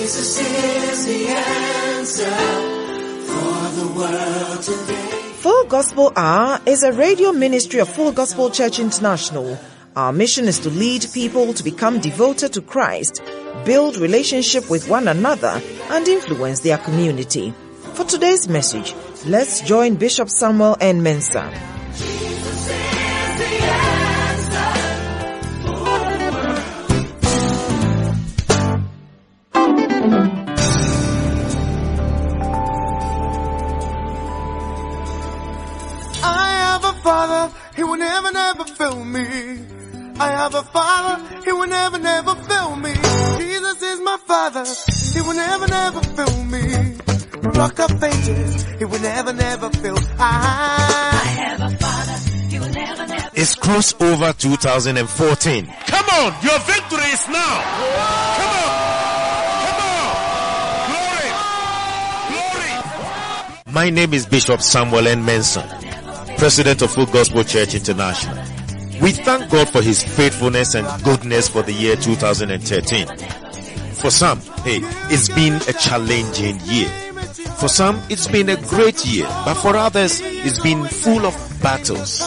Jesus is the answer for the world today. Full Gospel Hour is a radio ministry of Full Gospel Church International. Our mission is to lead people to become devoted to Christ, build relationship with one another, and influence their community. For today's message, let's join Bishop Samuel N. Mensah. Father, he will never fail me. I have a Father, he will never fail me. Jesus is my Father, he will never fail me. Rock of ages, he will never fail. I have a Father, he will never. It's crossover 2014. Come on, your victory is now. Come on. Glory. My name is Bishop Samuel N. Mensah, President of Full Gospel Church International. We thank God for His faithfulness and goodness for the year 2013. For some, it's been a challenging year. For some, it's been a great year. But for others, it's been full of battles.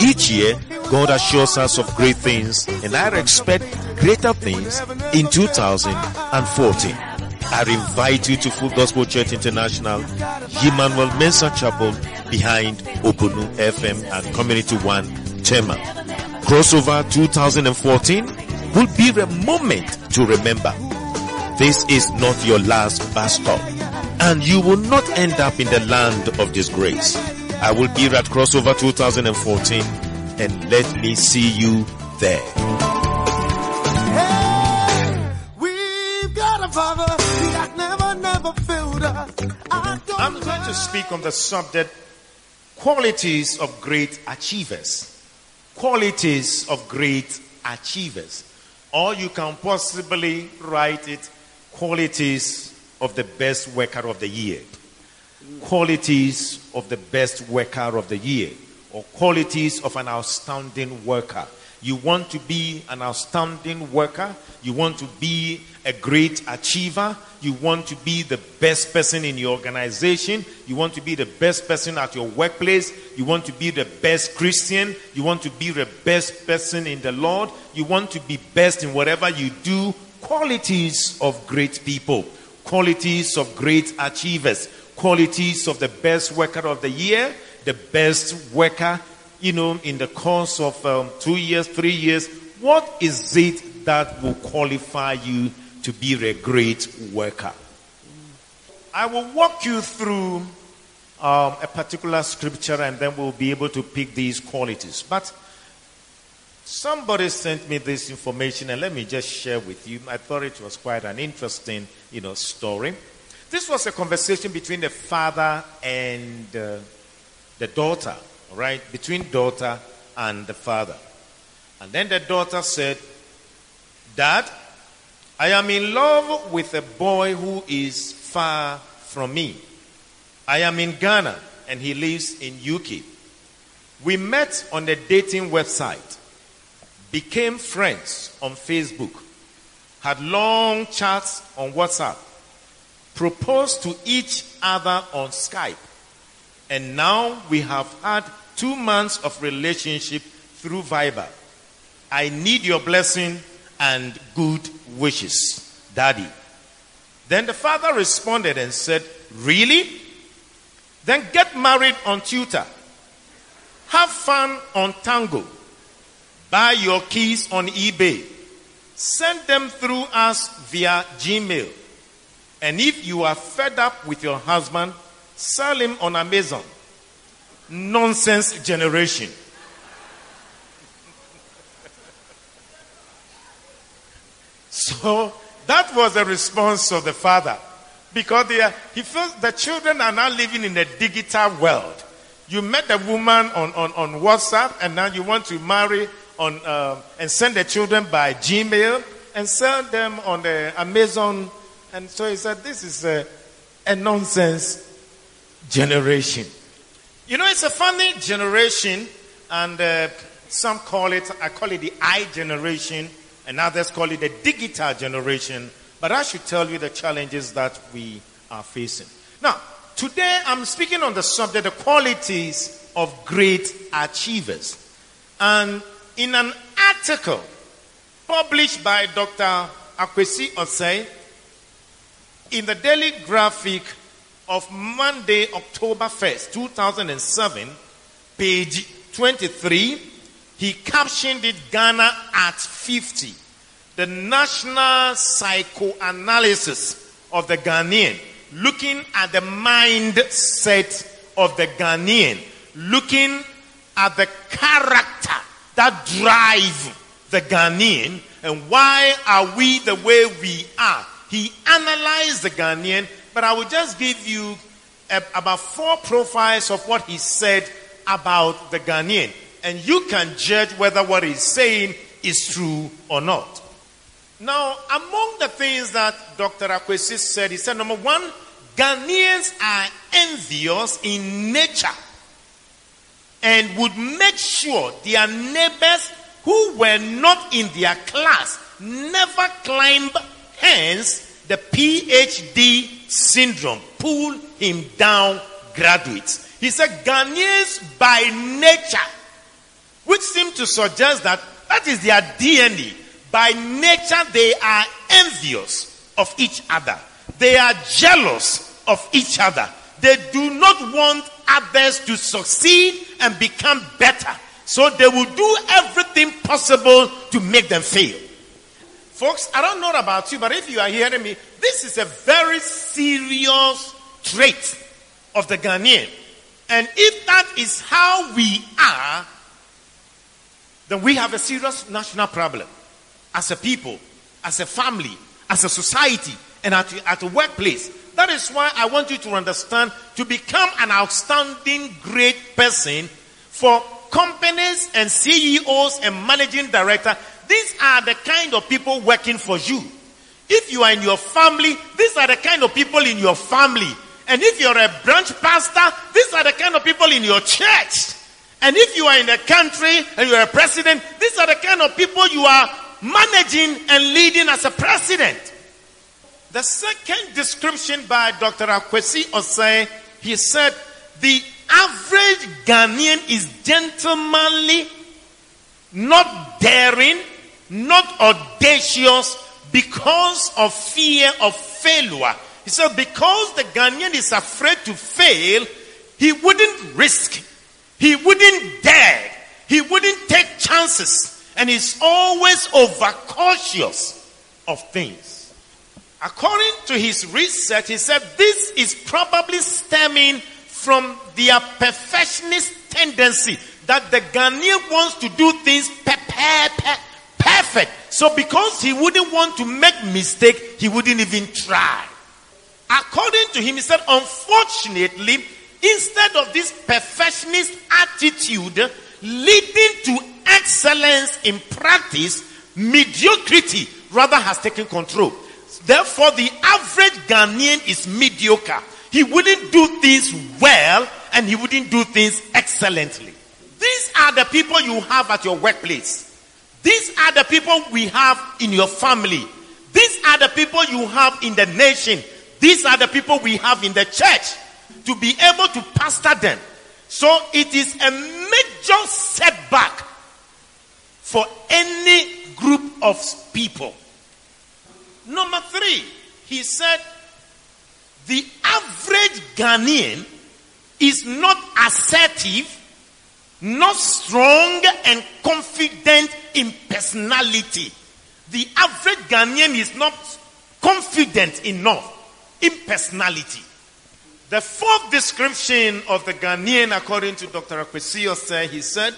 Each year, God assures us of great things, and I expect greater things in 2014. I invite you to Full Gospel Church International, Emmanuel Mensah Chapel, behind Oponu FM and Community One, Tema. Crossover 2014 will be a moment to remember. This is not your last bus stop, and you will not end up in the land of disgrace. I will be at Crossover 2014, and let me see you there. Hey, we've got a Father, he has never failed us. I'm going to speak on the subject, qualities of great achievers. Qualities of great achievers. Or you can possibly write it, qualities of the best worker of the year. Qualities of the best worker of the year. Or qualities of an outstanding worker. You want to be an outstanding worker. You want to be a great achiever. You want to be the best person in your organization. You want to be the best person at your workplace. You want to be the best Christian. You want to be the best person in the Lord. You want to be best in whatever you do. Qualities of great people. Qualities of great achievers. Qualities of the best worker of the year. The best worker, in the course of 2 years, 3 years. What is it that will qualify you to be a great worker? I will walk you through a particular scripture, and then we'll be able to pick these qualities. But somebody sent me this information, and let me just share with you. I thought it was quite an interesting, story. This was a conversation between the father and the daughter, right? Between daughter and the father. And then the daughter said, "Dad, I am in love with a boy who is far from me. I am in Ghana and he lives in UK. We met on a dating website, became friends on Facebook, had long chats on WhatsApp, proposed to each other on Skype, and now we have had 2 months of relationship through Viber. I need your blessing and good wishes, Daddy." Then the father responded and said, "Really? Then get married on Twitter. Have fun on Tango. Buy your keys on eBay. Send them through us via Gmail. And if you are fed up with your husband, sell him on Amazon." Nonsense generation. So that was the response of the father. Because he feels the children are now living in a digital world. You met a woman on WhatsApp, and now you want to marry and send the children by Gmail and sell them on the Amazon. And so he said, this is a nonsense generation. It's a funny generation, and I call it the I generation, and others call it the digital generation. But I should tell you the challenges that we are facing. Now, today I'm speaking on the subject, the qualities of great achievers. And in an article published by Dr. Akwesi Osei in the Daily Graphic of Monday, October 1st, 2007, page 23, he captioned it Ghana at 50. The national psychoanalysis of the Ghanaian, looking at the mindset of the Ghanaian, looking at the character that drive the Ghanaian, and why are we the way we are. He analyzed the Ghanaian, but I will just give you about 4 profiles of what he said about the Ghanaian, and you can judge whether what he's saying is true or not. Now, among the things that Dr. Akwesi said, he said, number 1, Ghanaians are envious in nature and would make sure their neighbors who were not in their class never climb, hence the PhD syndrome, pull him down graduates. He said Ghanaians by nature, which seems to suggest that is their DNA. By nature, they are envious of each other. They are jealous of each other. They do not want others to succeed and become better. So they will do everything possible to make them fail. Folks, I don't know about you, but if you are hearing me, this is a very serious trait of the Ghanaian. And if that is how we are, then we have a serious national problem. As a people, as a family, as a society, and at a workplace. That is why I want you to understand, to become an outstanding, great person for companies and CEOs and managing director, these are the kind of people working for you. If you are in your family, these are the kind of people in your family. And if you're a branch pastor, these are the kind of people in your church. And if you are in a country and you're a president, these are the kind of people you are managing and leading as a president. The second description by Dr. Akwesi Osei, he said, the average Ghanaian is gentlemanly, not daring, not audacious because of fear of failure. He said because the Ghanaian is afraid to fail, he wouldn't risk, he wouldn't dare, he wouldn't take chances. And he's always overcautious of things. According to his research, he said this is probably stemming from their perfectionist tendency, that the Ghanaian wants to do things perfect. So because he wouldn't want to make mistake, he wouldn't even try. According to him, he said, unfortunately, instead of this perfectionist attitude leading to excellence in practice, mediocrity rather has taken control. Therefore, the average Ghanaian is mediocre. He wouldn't do things well and he wouldn't do things excellently. These are the people you have at your workplace. These are the people we have in your family. These are the people you have in the nation. These are the people we have in the church. To be able to pastor them. So it is a major setback for any group of people. Number 3, he said, the average Ghanaian is not assertive, not strong and confident in personality. The average Ghanaian is not confident enough in personality. The 4th description of the Ghanaian, according to Dr. Akwesi Osei, he said,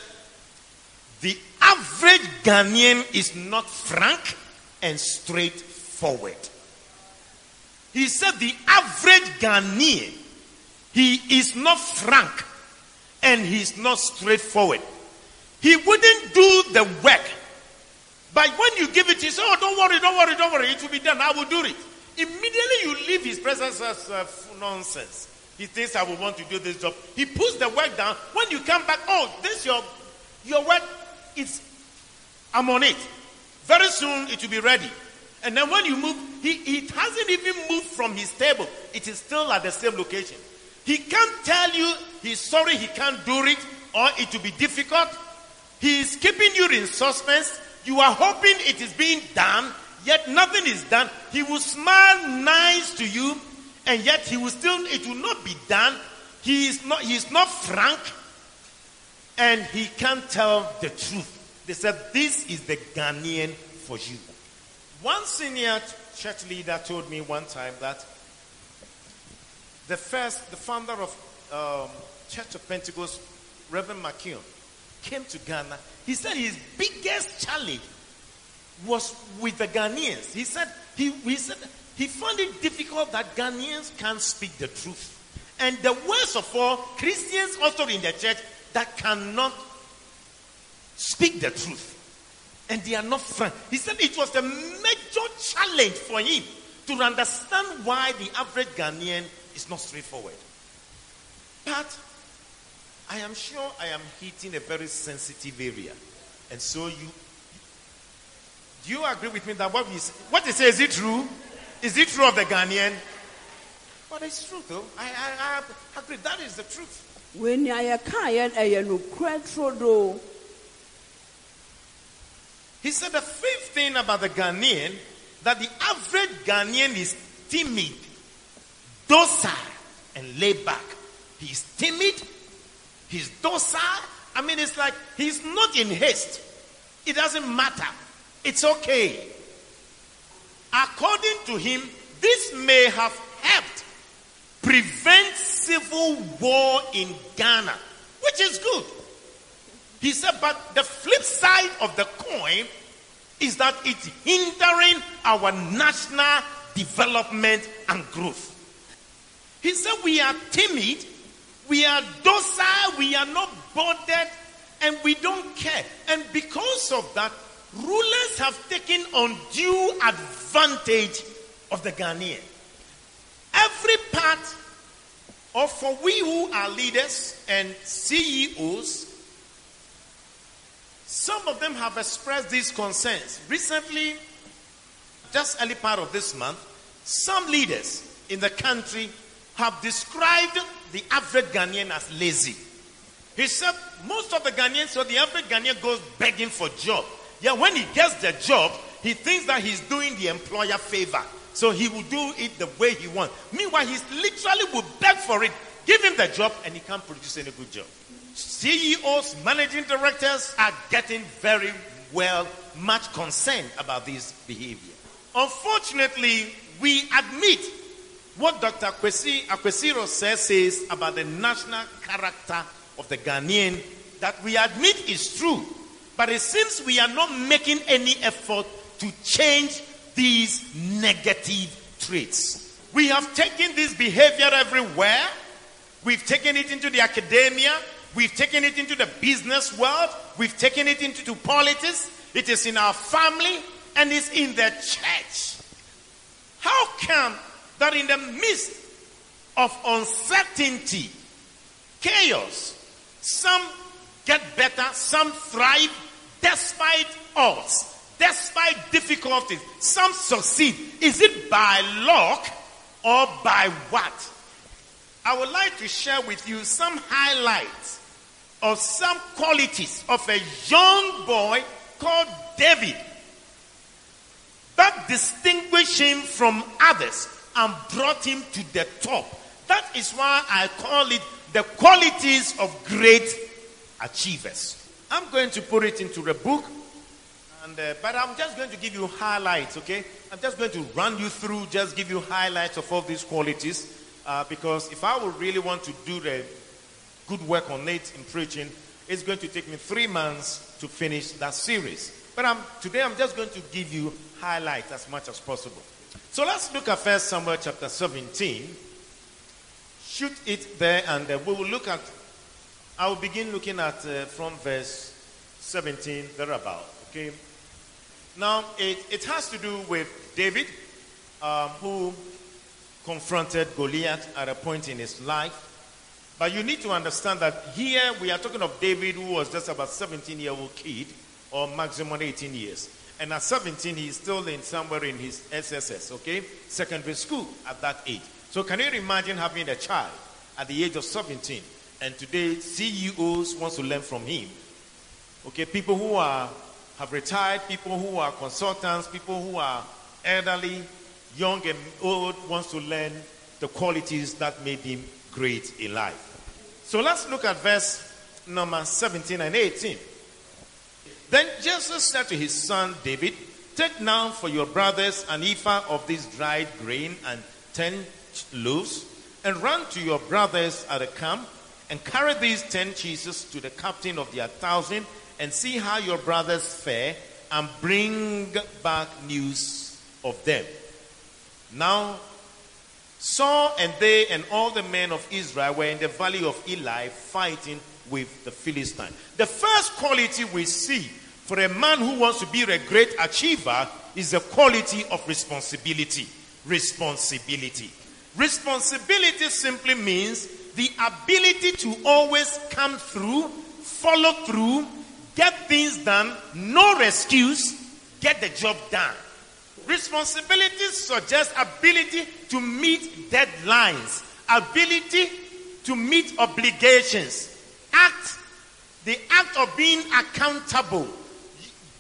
the average Ghanaian is not frank and straightforward. He said the average Ghanaian, he is not frank and he's not straightforward. He wouldn't do the work. But when you give it, he says, oh, don't worry, it will be done, I will do it. Immediately you leave his presence as nonsense. He thinks I will want to do this job. He puts the work down. When you come back, oh, this your work, I'm on it. Very soon it will be ready. And then when you move, he hasn't even moved from his table. It is still at the same location. He can't tell you he's sorry he can't do it or it will be difficult. He is keeping you in suspense. You are hoping it is being done, yet nothing is done. He will smile nice to you, and yet it will not be done. He is not frank, and he can't tell the truth. They said, this is the Ghanaian for you. One senior church leader told me one time that the founder of Church of Pentecost, Reverend McKeown, came to Ghana. He said his biggest challenge was with the Ghanaians. He said he found it difficult that Ghanaians can't speak the truth. And the worst of all, Christians also in the church that cannot speak the truth. And they are not frank. He said it was a major challenge for him to understand why the average Ghanaian is not straightforward. But I am sure I am hitting a very sensitive area. And so do you agree with me that what he says, is it true? Is it true of the Ghanaian? But it's true though. I agree. That is the truth. When He said the fifth thing about the Ghanaian, that the average Ghanaian is timid, docile, and laid back. He's timid, he's docile. I mean, it's like he's not in haste. It doesn't matter. It's okay. According to him, this may have helped prevent civil war in Ghana, which is good. He said, but the flip side of the coin is that it's hindering our national development and growth. He said, we are timid, we are docile, we are not bothered, and we don't care. And because of that, rulers have taken undue advantage of the Ghanaian. Every part, or for we who are leaders and CEOs, some of them have expressed these concerns. Recently, just early part of this month, some leaders in the country have described the average Ghanaian as lazy. He said most of the Ghanaians, so the average Ghanaian goes begging for job. Yeah, when he gets the job, he thinks that he's doing the employer favor. So he will do it the way he wants. Meanwhile, he literally will beg for it. Give him the job and he can't produce any good job. CEOs, managing directors are getting very much concerned about this behavior. Unfortunately, we admit what Dr. Akwesiro says about the national character of the Ghanaian, that we admit is true. But it seems we are not making any effort to change these negative traits. We have taken this behavior everywhere. We've taken it into the academia. We've taken it into the business world. We've taken it into politics. It is in our family and it's in the church. How come that in the midst of uncertainty, chaos, some get better, some thrive despite odds, despite difficulties, some succeed? Is it by luck or by what? I would like to share with you some highlights of some qualities of a young boy called David that distinguished him from others and brought him to the top. That is why I call it the qualities of great achievers. I'm going to put it into a book, but I'm just going to give you highlights, okay? I'm just going to run you through, just give you highlights of all these qualities, because if I would really want to do the good work on it in preaching, it's going to take me 3 months to finish that series. But today I'm just going to give you highlights as much as possible. So let's look at 1 Samuel chapter 17. Shoot it there, and we will look at, I will begin looking at from verse 17 thereabout. Okay. Now it has to do with David, who confronted Goliath at a point in his life. But you need to understand that here we are talking of David, who was just about 17-year-old kid, or maximum 18 years. And at 17, he's still somewhere in his SSS, okay? Secondary school at that age. So can you imagine having a child at the age of 17? And today, CEOs want to learn from him. Okay, people who have retired, people who are consultants, people who are elderly, young and old, wants to learn the qualities that made him great in life. So let's look at verse number 17 and 18. Then Jesus said to his son David, take now for your brothers an ephah of this dried grain and 10 loaves, and run to your brothers at the camp, and carry these 10 cheeses to the captain of their 1,000, and see how your brothers fare, and bring back news of them. Now Saul and they and all the men of Israel were in the valley of Eli fighting with the Philistines. The first quality we see for a man who wants to be a great achiever is the quality of responsibility. Responsibility. Responsibility simply means the ability to always come through, follow through, get things done, no excuse, get the job done. Responsibility suggests ability to meet deadlines, ability to meet obligations, the act of being accountable,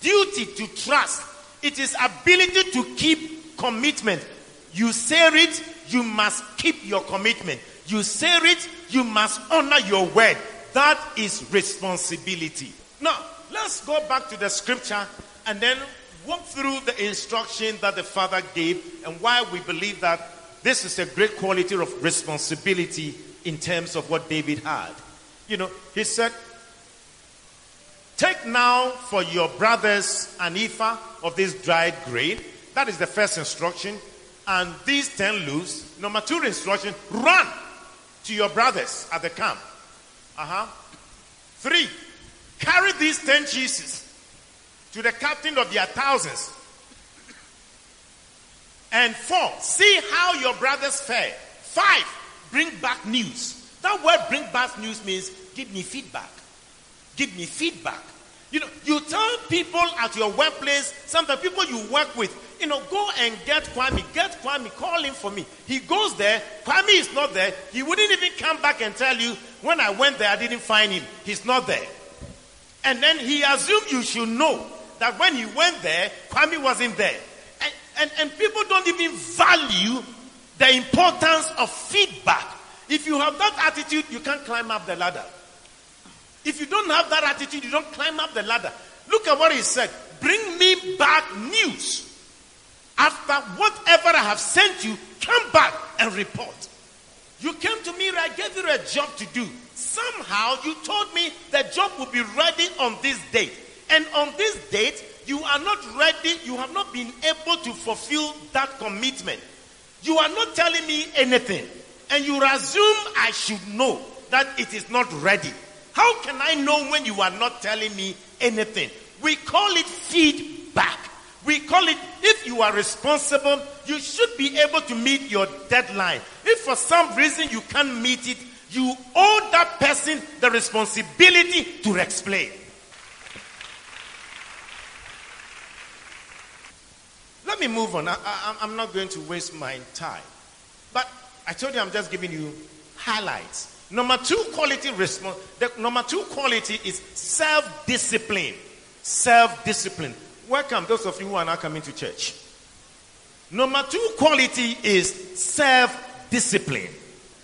duty to trust. It is ability to keep commitment. You say it, you must keep your commitment. You say it, you must honor your word. That is responsibility. Now, let's go back to the scripture and then walk through the instruction that the Father gave and why we believe that this is a great quality of responsibility in terms of what David had. You know, he said, take now for your brothers an ephah of this dried grain. That is the first instruction. And these 10 loaves. Number 2 instruction, run to your brothers at the camp. 3, carry these 10 cheeses to the captain of their 1,000s. And 4, see how your brothers fare. 5, bring back news. That word bring back news means give me feedback. Give me feedback. You know, you tell people at your workplace, sometimes people you work with, you know, go and get Kwame, call him for me. He goes there, Kwame is not there. He wouldn't even come back and tell you, when I went there, I didn't find him. He's not there. And then he assumed you should know that when he went there, Kwame wasn't there. And people don't even value the importance of feedback. If you have that attitude, you can't climb up the ladder. If you don't have that attitude, you don't climb up the ladder. Look at what he said. Bring me back news. After whatever I have sent you, come back and report. You came to me, I gave you a job to do. Somehow you told me the job will be ready on this date. And on this date, you are not ready. You have not been able to fulfill that commitment. You are not telling me anything. And you assume I should know that it is not ready. How can I know when you are not telling me anything? We call it feedback. We call it, if you are responsible, you should be able to meet your deadline. If for some reason you can't meet it, you owe that person the responsibility to explain. Let me move on. I'm not going to waste my time. But I told you I'm just giving you highlights. Number 2 quality number 2 quality is self-discipline. Self-discipline. Welcome those of you who are now coming to church. Number 2 quality is self-discipline.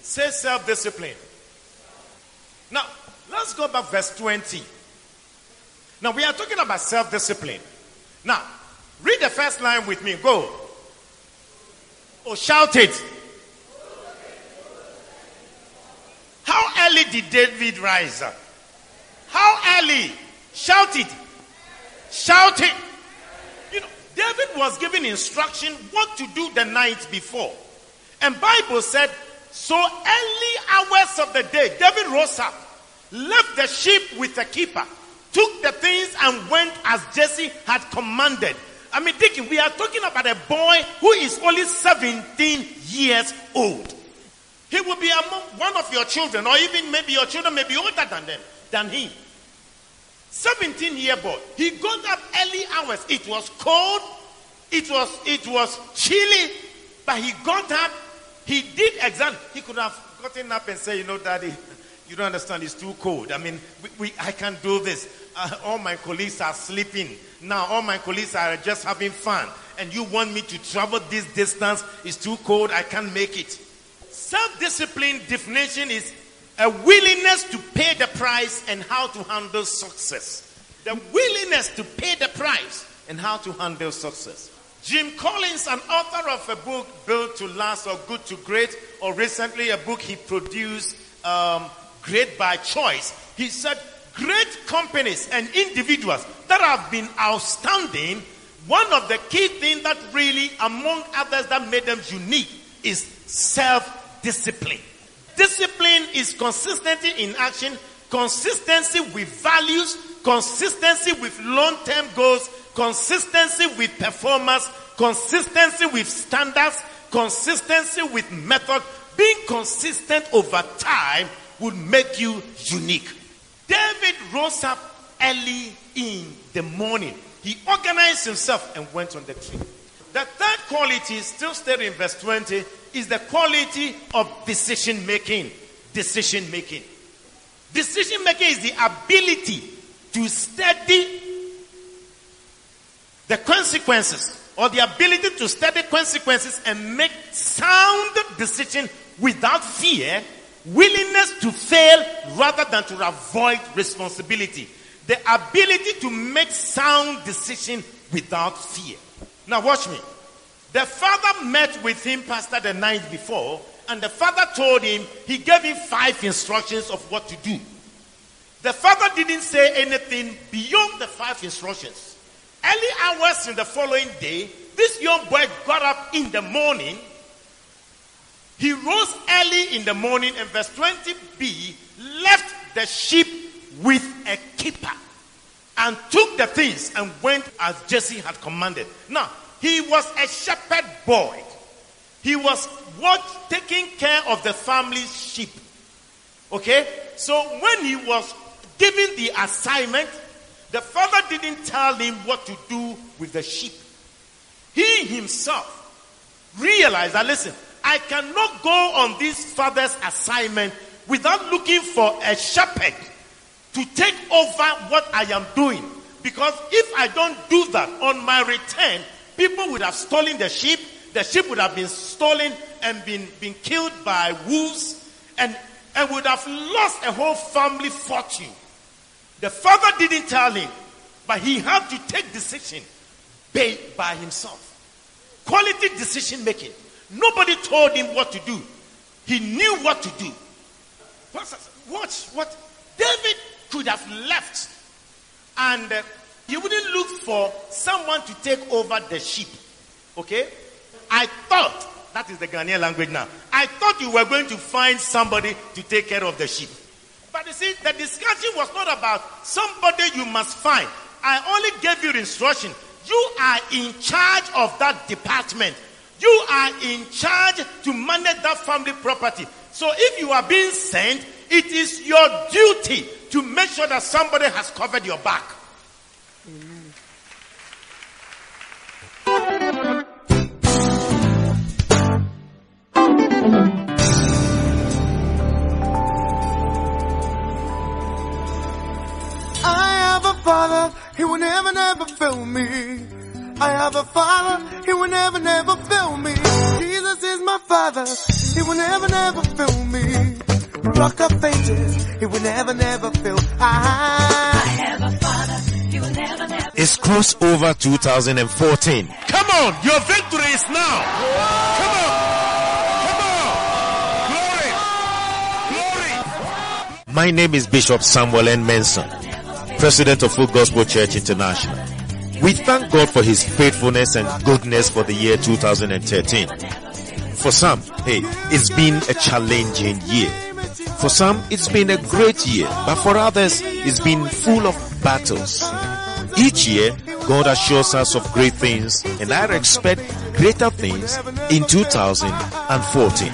Say self-discipline. Now, let's go back verse 20. Now, we are talking about self-discipline. Now, read the first line with me. Go. Oh, shout it. How early did David rise? How early? Shout it. Shout it. You know, David was given instruction what to do the night before. And Bible said, so early hours of the day, David rose up, left the sheep with the keeper, took the things and went as Jesse had commanded. I mean, Dickie, we are talking about a boy who is only 17 years old. He will be among one of your children, or even maybe your children may be older than him. 17-year boy. He got up early hours. It was cold. It was chilly. But he got up. He did exam. He could have gotten up and said, Daddy, you don't understand. It's too cold. I mean, I can't do this. All my colleagues are sleeping. Now all my colleagues are just having fun. And you want me to travel this distance? It's too cold. I can't make it. Self-discipline definition is a willingness to pay the price and how to handle success. The willingness to pay the price and how to handle success. Jim Collins, an author of a book, Built to Last or Good to Great, or recently a book he produced, Great by Choice. He said, great companies and individuals that have been outstanding, one of the key things that really, among others, that made them unique is self-discipline. Discipline is consistency in action, consistency with values, consistency with long-term goals, consistency with performance, consistency with standards, consistency with method. Being consistent over time would make you unique. David rose up early in the morning. He organized himself and went on the tree. The third quality, still stated in verse 20, is the quality of decision making. Decision making. Decision making is the ability to study the consequences, or the ability to study consequences and make sound decisions without fear, willingness to fail rather than to avoid responsibility. The ability to make sound decisions without fear. Now watch me. The father met with him, pastor, the night before, and the father told him, he gave him 5 instructions of what to do. The father didn't say anything beyond the 5 instructions. Early hours in the following day, this young boy got up in the morning. He rose early in the morning, and verse 20b, left the sheep with a keeper and took the things and went as Jesse had commanded. Now, he was a shepherd boy. He was taking care of the family's sheep. Okay? So when he was given the assignment, the father didn't tell him what to do with the sheep. He himself realized that, listen, I cannot go on this father's assignment without looking for a shepherd to take over what I am doing. Because if I don't do that, on my return, people would have stolen the sheep would have been stolen and been killed by wolves, and would have lost a whole family fortune. The father didn't tell him, but he had to take decision by himself. Quality decision making. Nobody told him what to do. He knew what to do. Watch what David could have left, and he wouldn't look for someone to take over the sheep. Okay? I thought, that is the Ghanaian language now, I thought you were going to find somebody to take care of the sheep. But you see, the discussion was not about somebody you must find. I only gave you the instruction. You are in charge of that department. You are in charge to manage that family property. So if you are being sent, it is your duty to make sure that somebody has covered your back. Father, he will never, never fail me. I have a father, he will never, never fail me. Jesus is my father, he will never, never fail me. Rock of ages, he will never, never fail. I have a father, he will never, never. It's crossover 2014. Come on, your victory is now. Come on. Glory. My name is Bishop Samuel N. Manson, President of Full Gospel Church International. We thank God for his faithfulness and goodness for the year 2013. For some, it's been a challenging year. For some, it's been a great year. But for others, it's been full of battles. Each year, God assures us of great things, and I expect greater things in 2014.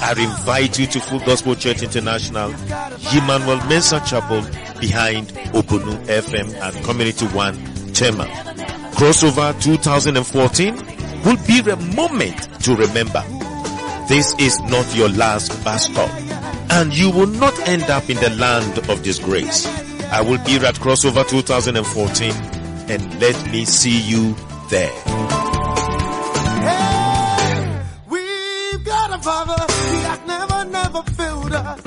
I invite you to Full Gospel Church International, Emmanuel Mensah Chapel, behind Obonu FM at Community 1, Tema. Crossover 2014 will be a moment to remember. This is not your last bus stop, and you will not end up in the land of disgrace. I will be at Crossover 2014, and let me see you there. Hey, we've got a Father, He has never failed us.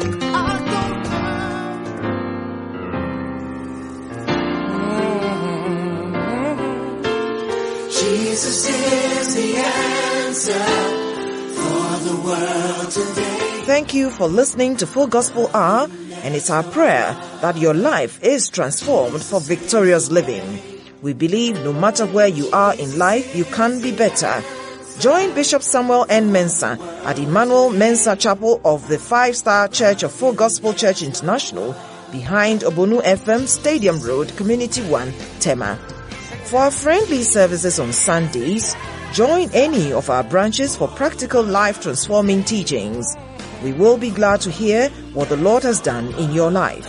Jesus is the answer for the world today. Thank you for listening to Full Gospel Hour, and it's our prayer that your life is transformed for victorious living. We believe no matter where you are in life, you can be better. Join Bishop Samuel N. Mensah at Emmanuel Mensah Chapel of the 5-Star Church of Full Gospel Church International behind Obonu FM Stadium Road, Community 1, Tema. For our friendly services on Sundays, join any of our branches for practical life-transforming teachings. We will be glad to hear what the Lord has done in your life.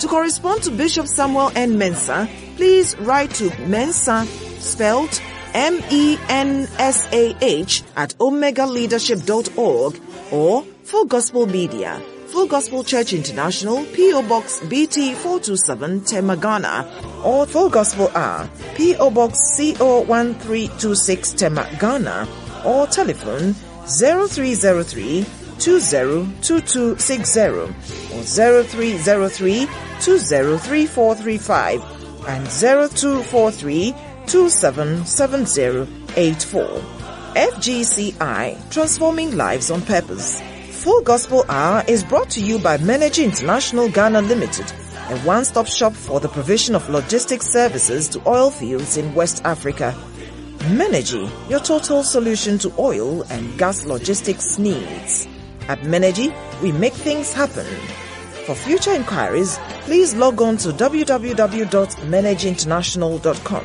To correspond to Bishop Samuel N. Mensah, please write to Mensah, spelled MENSAH, at omegaleadership.org, or Full Gospel Media, Full Gospel Church International, P.O. Box BT 427, Tema, Ghana, or Full Gospel Hour, P.O. Box CO 1326, Tema, Ghana, or telephone 0303 202260 or 0303 203435 and 0243 277084. FGCI, Transforming Lives on Purpose. Full Gospel Hour is brought to you by Menergy International Ghana Limited, a one-stop shop for the provision of logistics services to oil fields in West Africa. Menergy, your total solution to oil and gas logistics needs. At Menergy, we make things happen. For future inquiries, please log on to www.menergyinternational.com.